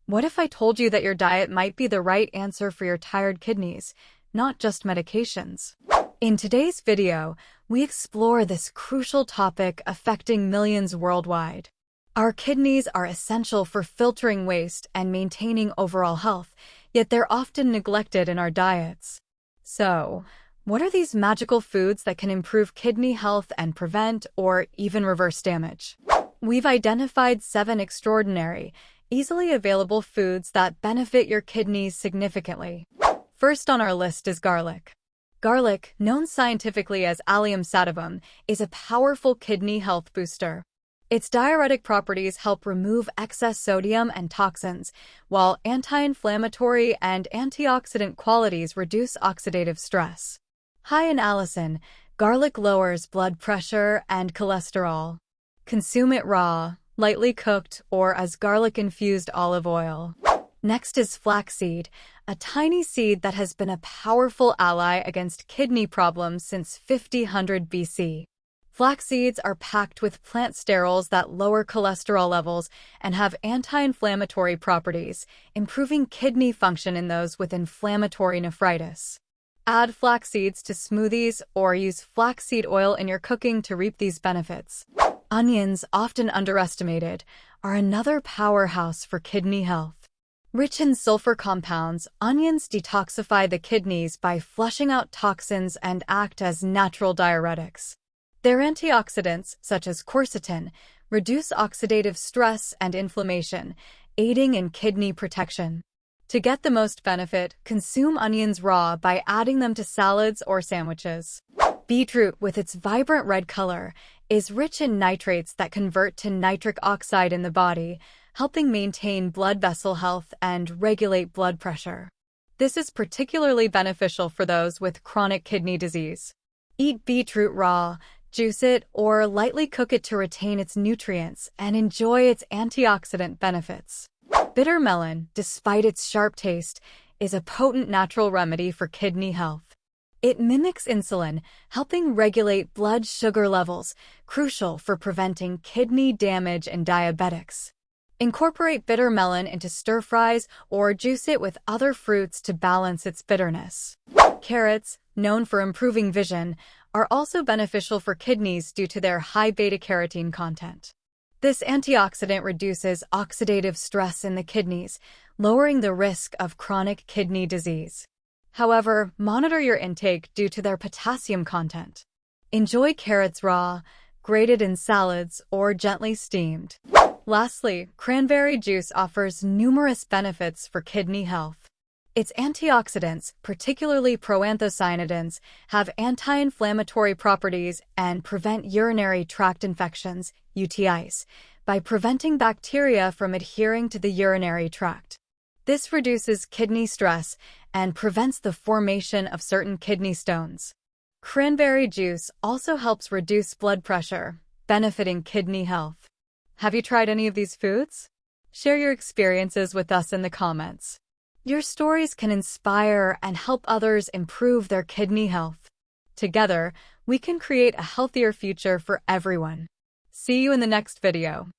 What if I told you that your diet might be the right answer for your tired kidneys, not just medications? In today's video, we explore this crucial topic affecting millions worldwide. Our kidneys are essential for filtering waste and maintaining overall health, yet they're often neglected in our diets. So, what are these magical foods that can improve kidney health and prevent or even reverse damage? We've identified 7 extraordinary, easily available foods that benefit your kidneys significantly. First on our list is garlic. Garlic, known scientifically as Allium sativum, is a powerful kidney health booster. Its diuretic properties help remove excess sodium and toxins, while anti-inflammatory and antioxidant qualities reduce oxidative stress. High in allicin, garlic lowers blood pressure and cholesterol. Consume it raw, lightly cooked, or as garlic-infused olive oil. Next is flaxseed, a tiny seed that has been a powerful ally against kidney problems since 5000 BC. Flax seeds are packed with plant sterols that lower cholesterol levels and have anti-inflammatory properties, improving kidney function in those with inflammatory nephritis. Add flax seeds to smoothies or use flaxseed oil in your cooking to reap these benefits. Onions, often underestimated, are another powerhouse for kidney health. Rich in sulfur compounds, onions detoxify the kidneys by flushing out toxins and act as natural diuretics. Their antioxidants, such as quercetin, reduce oxidative stress and inflammation, aiding in kidney protection. To get the most benefit, consume onions raw by adding them to salads or sandwiches. Beetroot, with its vibrant red color, is rich in nitrates that convert to nitric oxide in the body, helping maintain blood vessel health and regulate blood pressure. This is particularly beneficial for those with chronic kidney disease. Eat beetroot raw, juice it, or lightly cook it to retain its nutrients and enjoy its antioxidant benefits. Bitter melon, despite its sharp taste, is a potent natural remedy for kidney health. It mimics insulin, helping regulate blood sugar levels, crucial for preventing kidney damage in diabetics. Incorporate bitter melon into stir-fries or juice it with other fruits to balance its bitterness. Carrots, known for improving vision, are also beneficial for kidneys due to their high beta-carotene content. This antioxidant reduces oxidative stress in the kidneys, lowering the risk of chronic kidney disease. However, monitor your intake due to their potassium content. Enjoy carrots raw, grated in salads, or gently steamed. Lastly, cranberry juice offers numerous benefits for kidney health. Its antioxidants, particularly proanthocyanidins, have anti-inflammatory properties and prevent urinary tract infections, UTIs, by preventing bacteria from adhering to the urinary tract. This reduces kidney stress and prevents the formation of certain kidney stones. Cranberry juice also helps reduce blood pressure, benefiting kidney health. Have you tried any of these foods? Share your experiences with us in the comments. Your stories can inspire and help others improve their kidney health. Together, we can create a healthier future for everyone. See you in the next video.